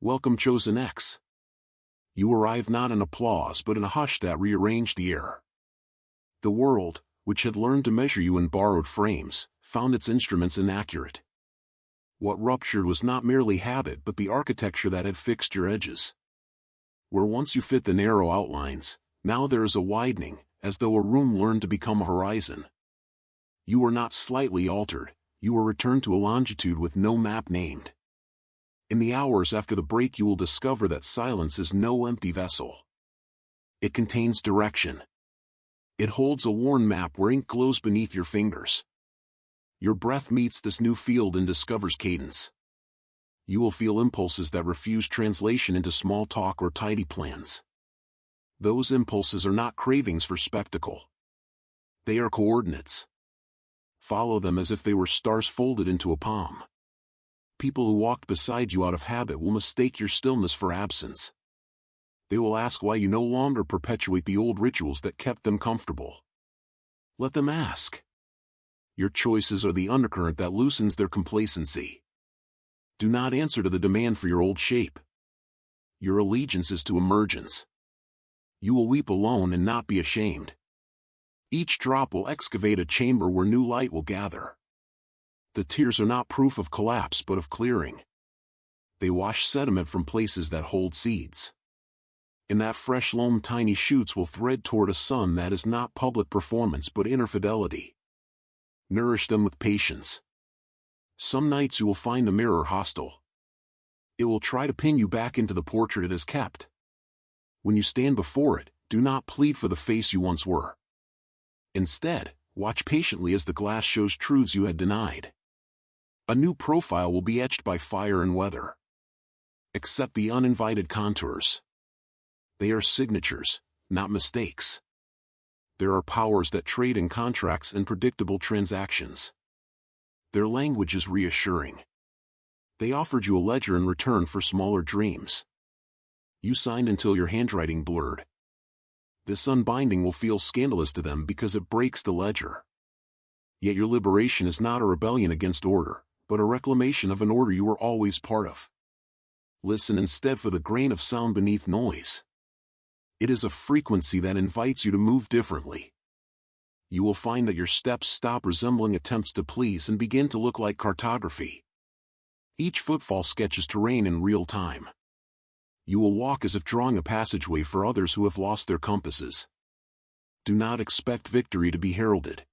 Welcome, Chosen X. You arrive not in applause but in a hush that rearranged the air. The world, which had learned to measure you in borrowed frames, found its instruments inaccurate. What ruptured was not merely habit but the architecture that had fixed your edges. Where once you fit the narrow outlines, now there is a widening, as though a room learned to become a horizon. You were not slightly altered, you were returned to a longitude with no map named. In the hours after the break you will discover that silence is no empty vessel. It contains direction. It holds a worn map where ink glows beneath your fingers. Your breath meets this new field and discovers cadence. You will feel impulses that refuse translation into small talk or tidy plans. Those impulses are not cravings for spectacle. They are coordinates. Follow them as if they were stars folded into a palm. People who walked beside you out of habit will mistake your stillness for absence. They will ask why you no longer perpetuate the old rituals that kept them comfortable. Let them ask. Your choices are the undercurrent that loosens their complacency. Do not answer to the demand for your old shape. Your allegiance is to emergence. You will weep alone and not be ashamed. Each drop will excavate a chamber where new light will gather. The tears are not proof of collapse but of clearing. They wash sediment from places that hold seeds. In that fresh loam tiny shoots will thread toward a sun that is not public performance but inner fidelity. Nourish them with patience. Some nights you will find the mirror hostile. It will try to pin you back into the portrait it has kept. When you stand before it, do not plead for the face you once were. Instead, watch patiently as the glass shows truths you had denied. A new profile will be etched by fire and weather. Accept the uninvited contours. They are signatures, not mistakes. There are powers that trade in contracts and predictable transactions. Their language is reassuring. They offered you a ledger in return for smaller dreams. You signed until your handwriting blurred. This unbinding will feel scandalous to them because it breaks the ledger. Yet your liberation is not a rebellion against order, but a reclamation of an order you were always part of. Listen instead for the grain of sound beneath noise. It is a frequency that invites you to move differently. You will find that your steps stop resembling attempts to please and begin to look like cartography. Each footfall sketches terrain in real time. You will walk as if drawing a passageway for others who have lost their compasses. Do not expect victory to be heralded.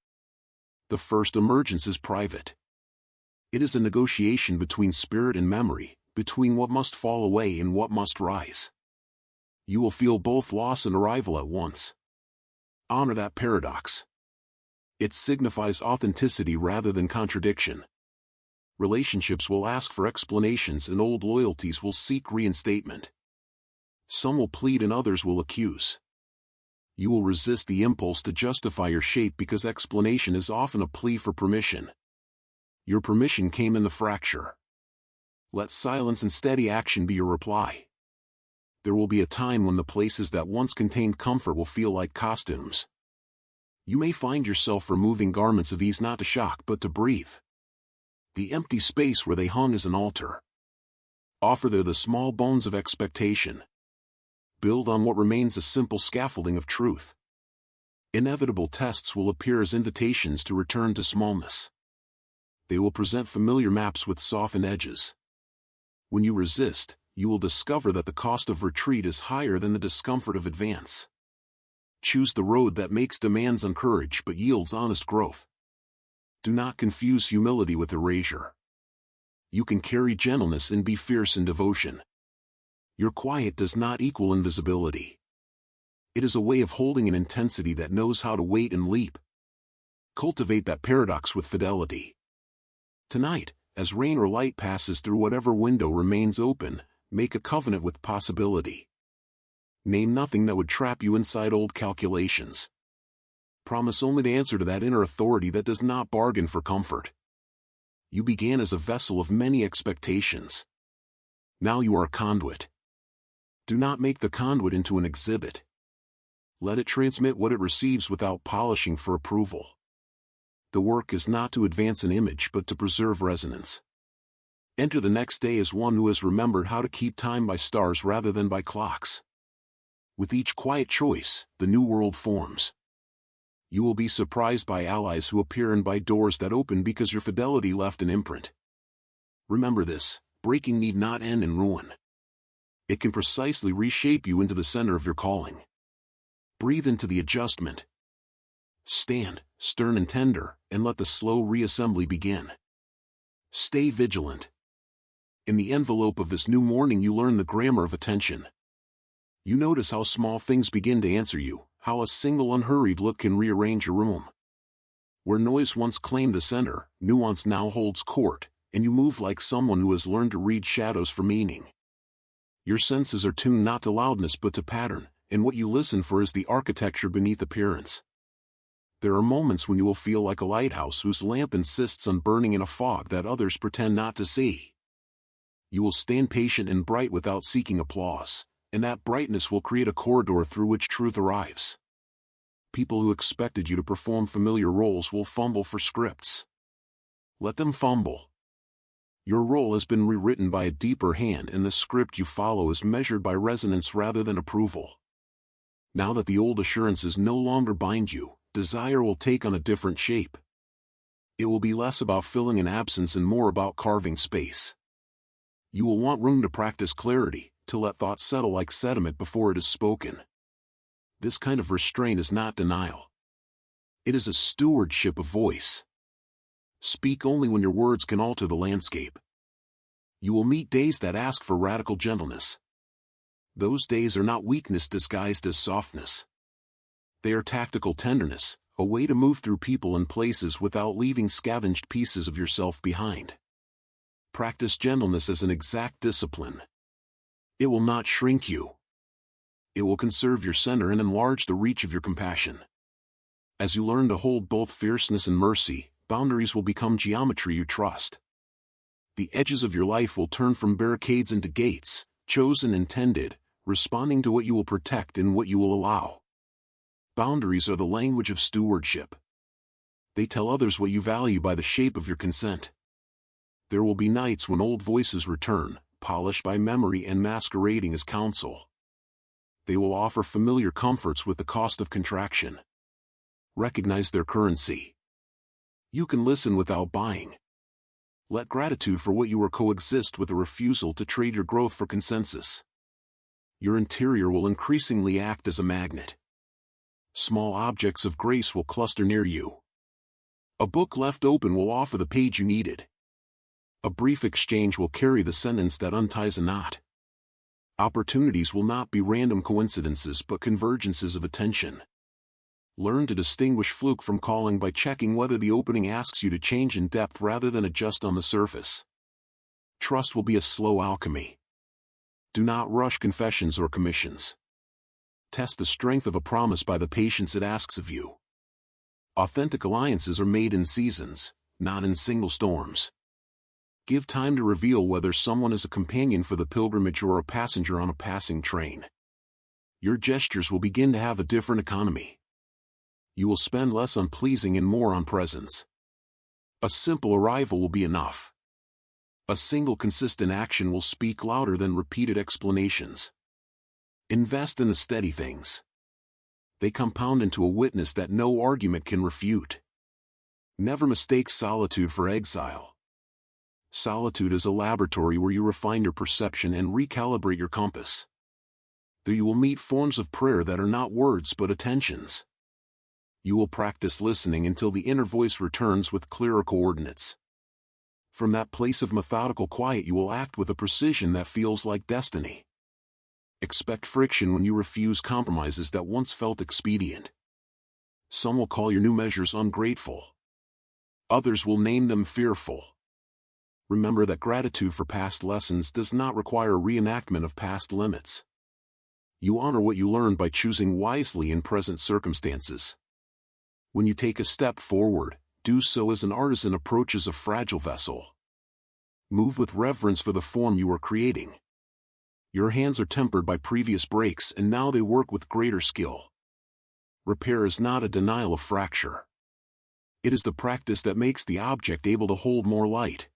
The first emergence is private. It is a negotiation between spirit and memory, between what must fall away and what must rise. You will feel both loss and arrival at once. Honor that paradox. It signifies authenticity rather than contradiction. Relationships will ask for explanations and old loyalties will seek reinstatement. Some will plead and others will accuse. You will resist the impulse to justify your shape because explanation is often a plea for permission. Your permission came in the fracture. Let silence and steady action be your reply. There will be a time when the places that once contained comfort will feel like costumes. You may find yourself removing garments of ease not to shock but to breathe. The empty space where they hung is an altar. Offer there the small bones of expectation. Build on what remains a simple scaffolding of truth. Inevitable tests will appear as invitations to return to smallness. They will present familiar maps with softened edges. When you resist, you will discover that the cost of retreat is higher than the discomfort of advance. Choose the road that makes demands on courage but yields honest growth. Do not confuse humility with erasure. You can carry gentleness and be fierce in devotion. Your quiet does not equal invisibility. It is a way of holding an intensity that knows how to wait and leap. Cultivate that paradox with fidelity. Tonight, as rain or light passes through whatever window remains open, make a covenant with possibility. Name nothing that would trap you inside old calculations. Promise only to answer to that inner authority that does not bargain for comfort. You began as a vessel of many expectations. Now you are a conduit. Do not make the conduit into an exhibit. Let it transmit what it receives without polishing for approval. The work is not to advance an image but to preserve resonance. Enter the next day as one who has remembered how to keep time by stars rather than by clocks. With each quiet choice, the new world forms. You will be surprised by allies who appear and by doors that open because your fidelity left an imprint. Remember this: breaking need not end in ruin. It can precisely reshape you into the center of your calling. Breathe into the adjustment. Stand, stern and tender, and let the slow reassembly begin. Stay vigilant. In the envelope of this new morning you learn the grammar of attention. You notice how small things begin to answer you, how a single unhurried look can rearrange your room. Where noise once claimed the center, nuance now holds court, and you move like someone who has learned to read shadows for meaning. Your senses are tuned not to loudness but to pattern, and what you listen for is the architecture beneath appearance. There are moments when you will feel like a lighthouse whose lamp insists on burning in a fog that others pretend not to see. You will stand patient and bright without seeking applause, and that brightness will create a corridor through which truth arrives. People who expected you to perform familiar roles will fumble for scripts. Let them fumble. Your role has been rewritten by a deeper hand, and the script you follow is measured by resonance rather than approval. Now that the old assurances no longer bind you, desire will take on a different shape. It will be less about filling an absence and more about carving space. You will want room to practice clarity, to let thought settle like sediment before it is spoken. This kind of restraint is not denial. It is a stewardship of voice. Speak only when your words can alter the landscape. You will meet days that ask for radical gentleness. Those days are not weakness disguised as softness. They are tactical tenderness, a way to move through people and places without leaving scavenged pieces of yourself behind. Practice gentleness as an exact discipline. It will not shrink you. It will conserve your center and enlarge the reach of your compassion. As you learn to hold both fierceness and mercy, boundaries will become geometry you trust. The edges of your life will turn from barricades into gates, chosen and tended, responding to what you will protect and what you will allow. Boundaries are the language of stewardship. They tell others what you value by the shape of your consent. There will be nights when old voices return, polished by memory and masquerading as counsel. They will offer familiar comforts with the cost of contraction. Recognize their currency. You can listen without buying. Let gratitude for what you are coexist with a refusal to trade your growth for consensus. Your interior will increasingly act as a magnet. Small objects of grace will cluster near you. A book left open will offer the page you needed. A brief exchange will carry the sentence that unties a knot. Opportunities will not be random coincidences but convergences of attention. Learn to distinguish fluke from calling by checking whether the opening asks you to change in depth rather than adjust on the surface. Trust will be a slow alchemy. Do not rush confessions or commissions. Test the strength of a promise by the patience it asks of you. Authentic alliances are made in seasons, not in single storms. Give time to reveal whether someone is a companion for the pilgrimage or a passenger on a passing train. Your gestures will begin to have a different economy. You will spend less on pleasing and more on presence. A simple arrival will be enough. A single consistent action will speak louder than repeated explanations. Invest in the steady things. They compound into a witness that no argument can refute. Never mistake solitude for exile. Solitude is a laboratory where you refine your perception and recalibrate your compass. There you will meet forms of prayer that are not words but attentions. You will practice listening until the inner voice returns with clearer coordinates. From that place of methodical quiet you will act with a precision that feels like destiny. Expect friction when you refuse compromises that once felt expedient. Some will call your new measures ungrateful. Others will name them fearful. Remember that gratitude for past lessons does not require a reenactment of past limits. You honor what you learned by choosing wisely in present circumstances. When you take a step forward, do so as an artisan approaches a fragile vessel. Move with reverence for the form you are creating. Your hands are tempered by previous breaks and now they work with greater skill. Repair is not a denial of fracture. It is the practice that makes the object able to hold more light.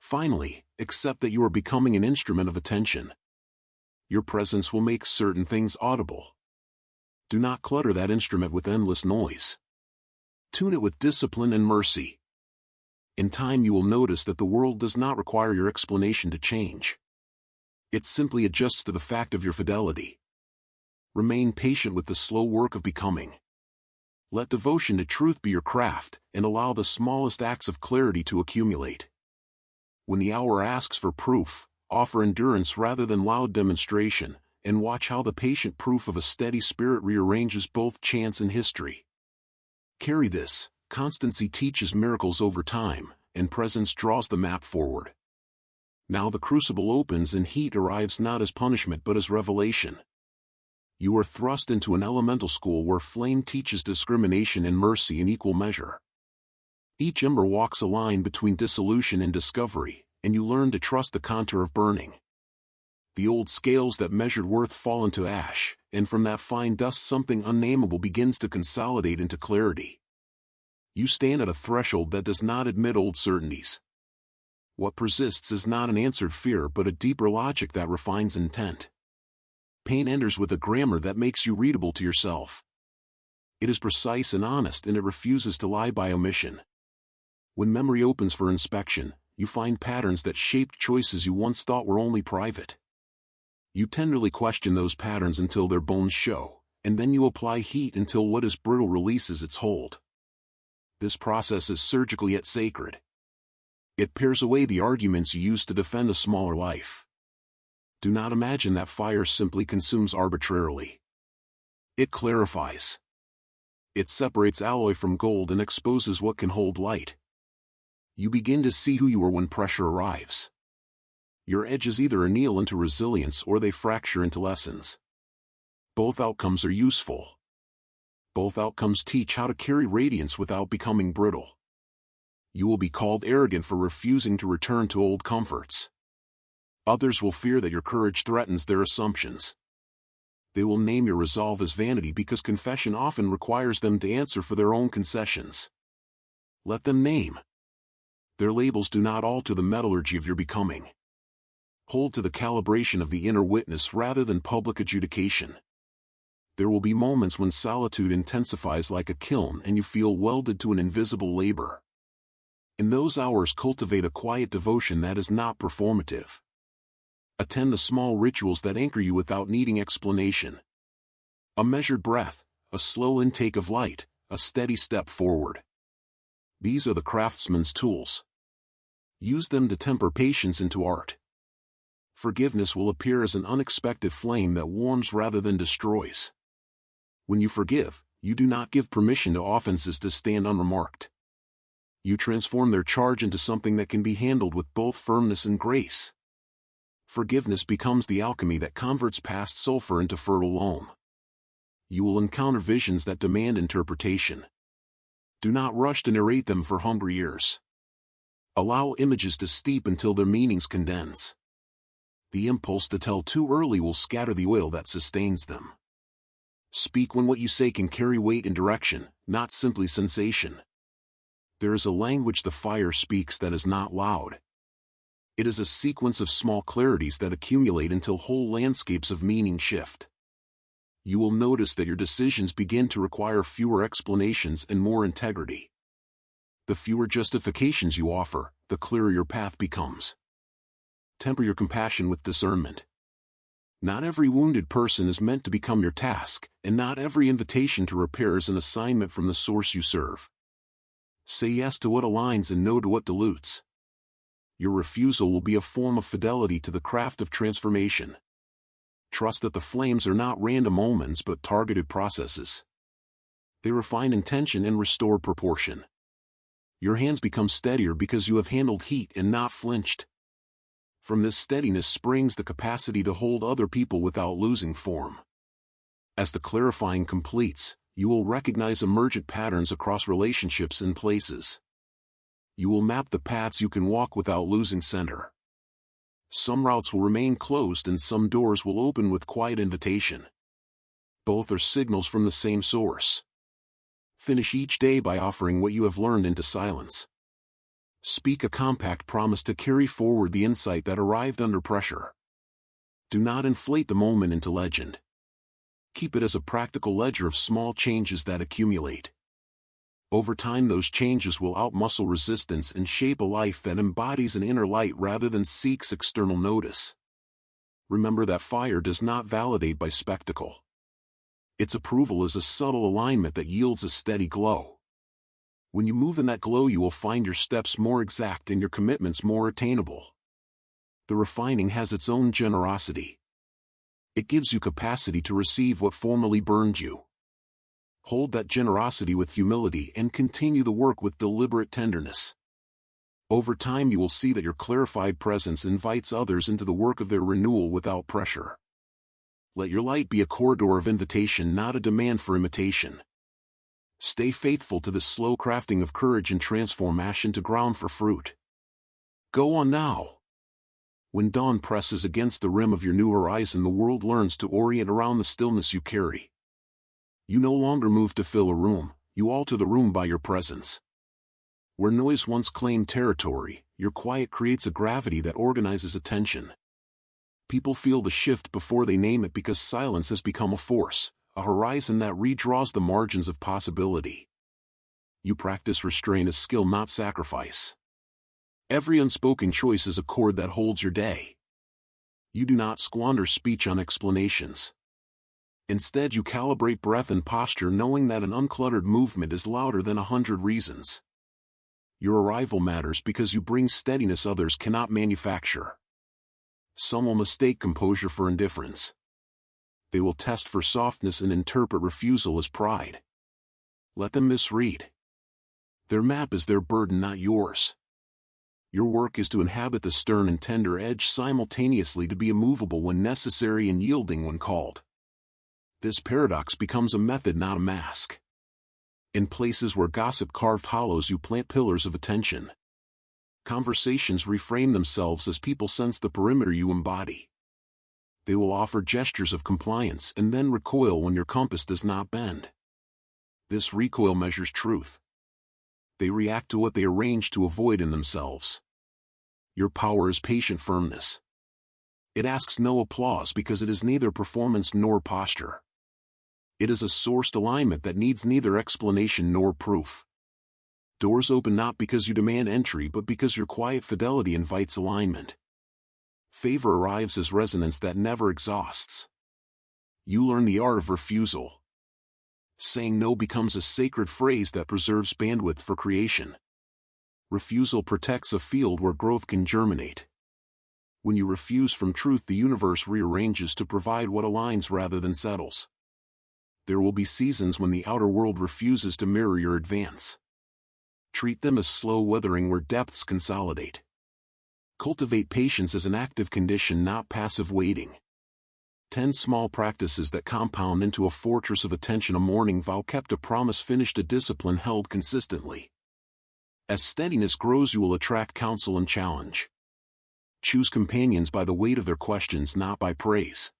Finally, accept that you are becoming an instrument of attention. Your presence will make certain things audible. Do not clutter that instrument with endless noise. Tune it with discipline and mercy. In time you will notice that the world does not require your explanation to change. It simply adjusts to the fact of your fidelity. Remain patient with the slow work of becoming. Let devotion to truth be your craft, and allow the smallest acts of clarity to accumulate. When the hour asks for proof, offer endurance rather than loud demonstration, and watch how the patient proof of a steady spirit rearranges both chance and history. Carry this: constancy teaches miracles over time, and presence draws the map forward. Now the crucible opens and heat arrives not as punishment but as revelation. You are thrust into an elemental school where flame teaches discrimination and mercy in equal measure. Each ember walks a line between dissolution and discovery, and you learn to trust the contour of burning. The old scales that measured worth fall into ash, and from that fine dust something unnameable begins to consolidate into clarity. You stand at a threshold that does not admit old certainties. What persists is not an answered fear but a deeper logic that refines intent. Pain enters with a grammar that makes you readable to yourself. It is precise and honest, and it refuses to lie by omission. When memory opens for inspection, you find patterns that shaped choices you once thought were only private. You tenderly question those patterns until their bones show, and then you apply heat until what is brittle releases its hold. This process is surgical yet sacred. It pares away the arguments you used to defend a smaller life. Do not imagine that fire simply consumes arbitrarily. It clarifies. It separates alloy from gold and exposes what can hold light. You begin to see who you are when pressure arrives. Your edges either anneal into resilience or they fracture into lessons. Both outcomes are useful. Both outcomes teach how to carry radiance without becoming brittle. You will be called arrogant for refusing to return to old comforts. Others will fear that your courage threatens their assumptions. They will name your resolve as vanity because confession often requires them to answer for their own concessions. Let them name. Their labels do not alter the metallurgy of your becoming. Hold to the calibration of the inner witness rather than public adjudication. There will be moments when solitude intensifies like a kiln and you feel welded to an invisible labor. In those hours, cultivate a quiet devotion that is not performative. Attend the small rituals that anchor you without needing explanation. A measured breath, a slow intake of light, a steady step forward. These are the craftsman's tools. Use them to temper patience into art. Forgiveness will appear as an unexpected flame that warms rather than destroys. When you forgive, you do not give permission to offenses to stand unremarked. You transform their charge into something that can be handled with both firmness and grace. Forgiveness becomes the alchemy that converts past sulfur into fertile loam. You will encounter visions that demand interpretation. Do not rush to narrate them for hungry ears. Allow images to steep until their meanings condense. The impulse to tell too early will scatter the oil that sustains them. Speak when what you say can carry weight and direction, not simply sensation. There is a language the fire speaks that is not loud. It is a sequence of small clarities that accumulate until whole landscapes of meaning shift. You will notice that your decisions begin to require fewer explanations and more integrity. The fewer justifications you offer, the clearer your path becomes. Temper your compassion with discernment. Not every wounded person is meant to become your task, and not every invitation to repair is an assignment from the source you serve. Say yes to what aligns and no to what dilutes. Your refusal will be a form of fidelity to the craft of transformation. Trust that the flames are not random omens but targeted processes. They refine intention and restore proportion. Your hands become steadier because you have handled heat and not flinched. From this steadiness springs the capacity to hold other people without losing form. As the clarifying completes, you will recognize emergent patterns across relationships and places. You will map the paths you can walk without losing center. Some routes will remain closed and some doors will open with quiet invitation. Both are signals from the same source. Finish each day by offering what you have learned into silence. Speak a compact promise to carry forward the insight that arrived under pressure. Do not inflate the moment into legend. Keep it as a practical ledger of small changes that accumulate. Over time, those changes will outmuscle resistance and shape a life that embodies an inner light rather than seeks external notice. Remember that fire does not validate by spectacle. Its approval is a subtle alignment that yields a steady glow. When you move in that glow, you will find your steps more exact and your commitments more attainable. The refining has its own generosity. It gives you capacity to receive what formerly burned you. Hold that generosity with humility and continue the work with deliberate tenderness. Over time, you will see that your clarified presence invites others into the work of their renewal without pressure. Let your light be a corridor of invitation, not a demand for imitation. Stay faithful to the slow crafting of courage and transform ash into ground for fruit. Go on now. When dawn presses against the rim of your new horizon, the world learns to orient around the stillness you carry. You no longer move to fill a room, you alter the room by your presence. Where noise once claimed territory, your quiet creates a gravity that organizes attention. People feel the shift before they name it because silence has become a force, a horizon that redraws the margins of possibility. You practice restraint as skill, not sacrifice. Every unspoken choice is a chord that holds your day. You do not squander speech on explanations. Instead, you calibrate breath and posture, knowing that an uncluttered movement is louder than 100 reasons. Your arrival matters because you bring steadiness others cannot manufacture. Some will mistake composure for indifference. They will test for softness and interpret refusal as pride. Let them misread. Their map is their burden, not yours. Your work is to inhabit the stern and tender edge simultaneously, to be immovable when necessary and yielding when called. This paradox becomes a method, not a mask. In places where gossip carved hollows, you plant pillars of attention. Conversations reframe themselves as people sense the perimeter you embody. They will offer gestures of compliance and then recoil when your compass does not bend. This recoil measures truth. They react to what they arrange to avoid in themselves. Your power is patient firmness. It asks no applause because it is neither performance nor posture. It is a sourced alignment that needs neither explanation nor proof. Doors open not because you demand entry, but because your quiet fidelity invites alignment. Favor arrives as resonance that never exhausts. You learn the art of refusal. Saying no becomes a sacred phrase that preserves bandwidth for creation. Refusal protects a field where growth can germinate. When you refuse from truth, the universe rearranges to provide what aligns rather than settles. There will be seasons when the outer world refuses to mirror your advance. Treat them as slow weathering where depths consolidate. Cultivate patience as an active condition, not passive waiting. 10 small practices that compound into a fortress of attention. A morning vow kept, a promise finished, a discipline held consistently. As steadiness grows, you will attract counsel and challenge. Choose companions by the weight of their questions, not by praise.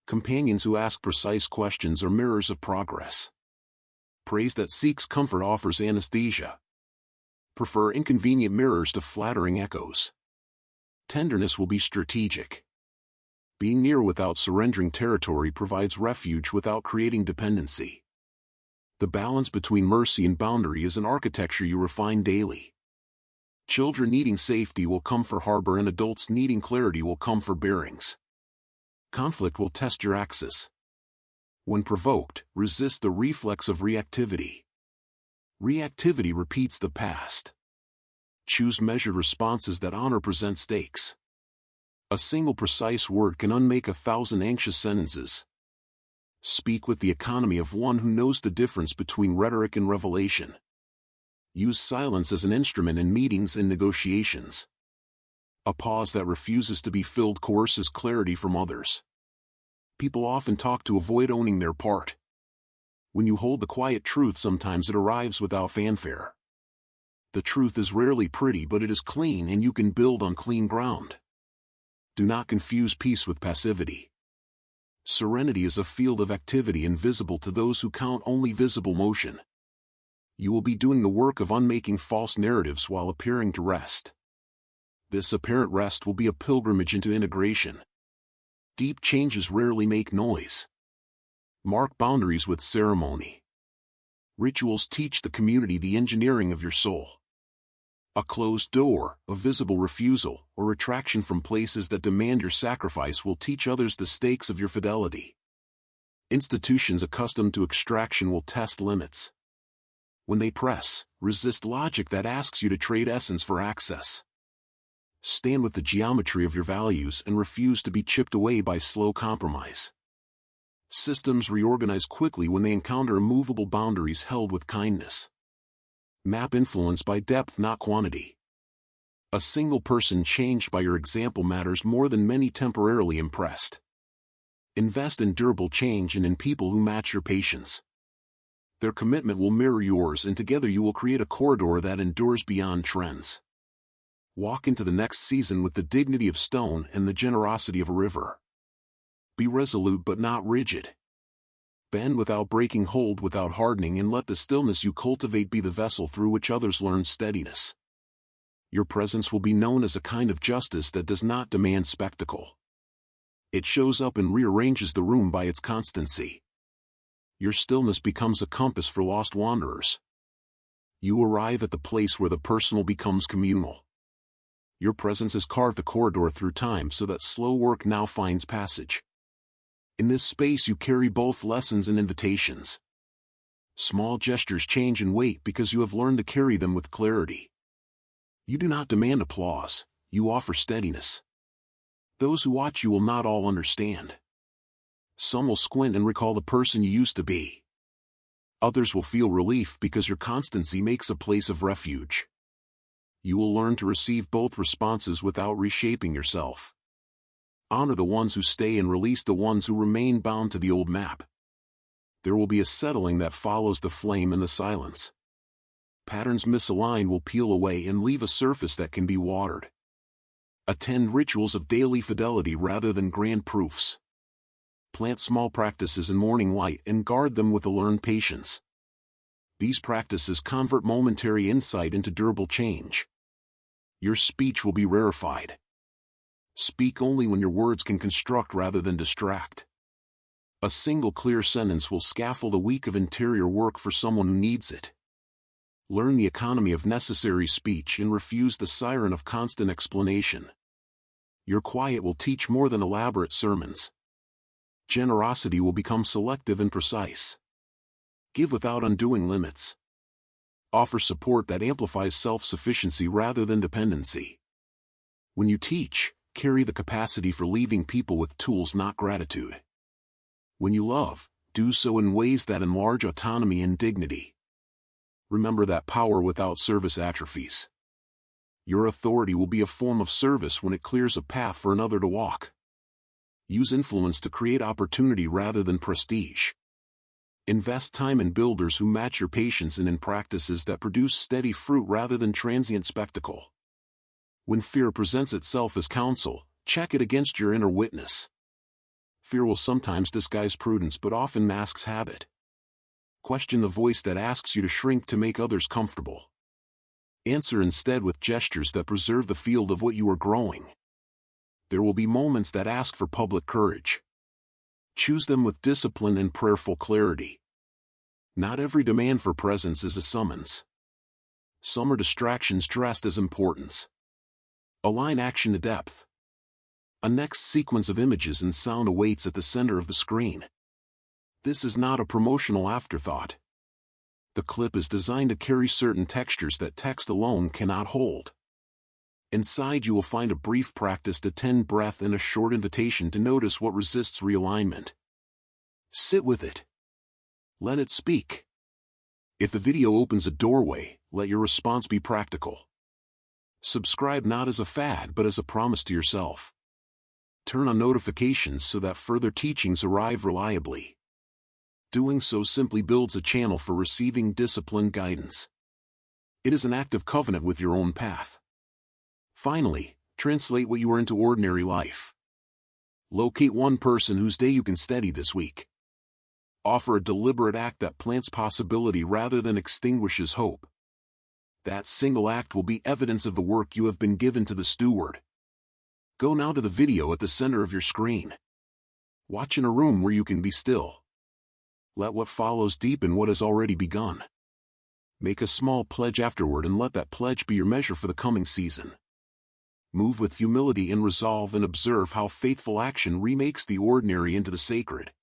Companions who ask precise questions are mirrors of progress. Praise that seeks comfort offers anesthesia. Prefer inconvenient mirrors to flattering echoes. Tenderness will be strategic. Being near without surrendering territory provides refuge without creating dependency. The balance between mercy and boundary is an architecture you refine daily. Children needing safety will come for harbor, and adults needing clarity will come for bearings. Conflict will test your axis. When provoked, resist the reflex of reactivity. Reactivity repeats the past. Choose measured responses that honor present stakes. A single precise word can unmake 1,000 anxious sentences. Speak with the economy of one who knows the difference between rhetoric and revelation. Use silence as an instrument in meetings and negotiations. A pause that refuses to be filled coerces clarity from others. People often talk to avoid owning their part. When you hold the quiet truth, sometimes it arrives without fanfare. The truth is rarely pretty, but it is clean, and you can build on clean ground. Do not confuse peace with passivity. Serenity is a field of activity, invisible to those who count only visible motion. You will be doing the work of unmaking false narratives while appearing to rest. This apparent rest will be a pilgrimage into integration. Deep changes rarely make noise. Mark boundaries with ceremony. Rituals teach the community the engineering of your soul. A closed door, a visible refusal, or retraction from places that demand your sacrifice will teach others the stakes of your fidelity. Institutions accustomed to extraction will test limits. When they press, resist logic that asks you to trade essence for access. Stand with the geometry of your values and refuse to be chipped away by slow compromise. Systems reorganize quickly when they encounter immovable boundaries held with kindness. Map influence by depth, not quantity. A single person changed by your example matters more than many temporarily impressed. Invest in durable change and in people who match your patience. Their commitment will mirror yours, and together you will create a corridor that endures beyond trends. Walk into the next season with the dignity of stone and the generosity of a river. Be resolute but not rigid. Bend without breaking, hold without hardening, and let the stillness you cultivate be the vessel through which others learn steadiness. Your presence will be known as a kind of justice that does not demand spectacle. It shows up and rearranges the room by its constancy. Your stillness becomes a compass for lost wanderers. You arrive at the place where the personal becomes communal. Your presence has carved a corridor through time so that slow work now finds passage. In this space you carry both lessons and invitations. Small gestures change in weight because you have learned to carry them with clarity. You do not demand applause, you offer steadiness. Those who watch you will not all understand. Some will squint and recall the person you used to be. Others will feel relief because your constancy makes a place of refuge. You will learn to receive both responses without reshaping yourself. Honor the ones who stay and release the ones who remain bound to the old map. There will be a settling that follows the flame and the silence. Patterns misaligned will peel away and leave a surface that can be watered. Attend rituals of daily fidelity rather than grand proofs. Plant small practices in morning light and guard them with a learned patience. These practices convert momentary insight into durable change. Your speech will be rarefied. Speak only when your words can construct rather than distract. A single clear sentence will scaffold a week of interior work for someone who needs it. Learn the economy of necessary speech and refuse the siren of constant explanation. Your quiet will teach more than elaborate sermons. Generosity will become selective and precise. Give without undoing limits. Offer support that amplifies self-sufficiency rather than dependency. When you teach, carry the capacity for leaving people with tools, not gratitude. When you love, do so in ways that enlarge autonomy and dignity. Remember that power without service atrophies. Your authority will be a form of service when it clears a path for another to walk. Use influence to create opportunity rather than prestige. Invest time in builders who match your patience and in practices that produce steady fruit rather than transient spectacle. When fear presents itself as counsel, check it against your inner witness. Fear will sometimes disguise prudence but often masks habit. Question the voice that asks you to shrink to make others comfortable. Answer instead with gestures that preserve the field of what you are growing. There will be moments that ask for public courage. Choose them with discipline and prayerful clarity. Not every demand for presence is a summons. Some are distractions dressed as importance. Align action to depth. A next sequence of images and sound awaits at the center of the screen. This is not a promotional afterthought. The clip is designed to carry certain textures that text alone cannot hold. Inside you will find a brief practice to tend breath and a short invitation to notice what resists realignment. Sit with it. Let it speak. If the video opens a doorway, let your response be practical. Subscribe not as a fad but as a promise to yourself. Turn on notifications so that further teachings arrive reliably. Doing so simply builds a channel for receiving disciplined guidance. It is an act of covenant with your own path. Finally, translate what you are into ordinary life. Locate one person whose day you can steady this week. Offer a deliberate act that plants possibility rather than extinguishes hope. That single act will be evidence of the work you have been given to the steward. Go now to the video at the center of your screen. Watch in a room where you can be still. Let what follows deepen what has already begun. Make a small pledge afterward and let that pledge be your measure for the coming season. Move with humility and resolve and observe how faithful action remakes the ordinary into the sacred.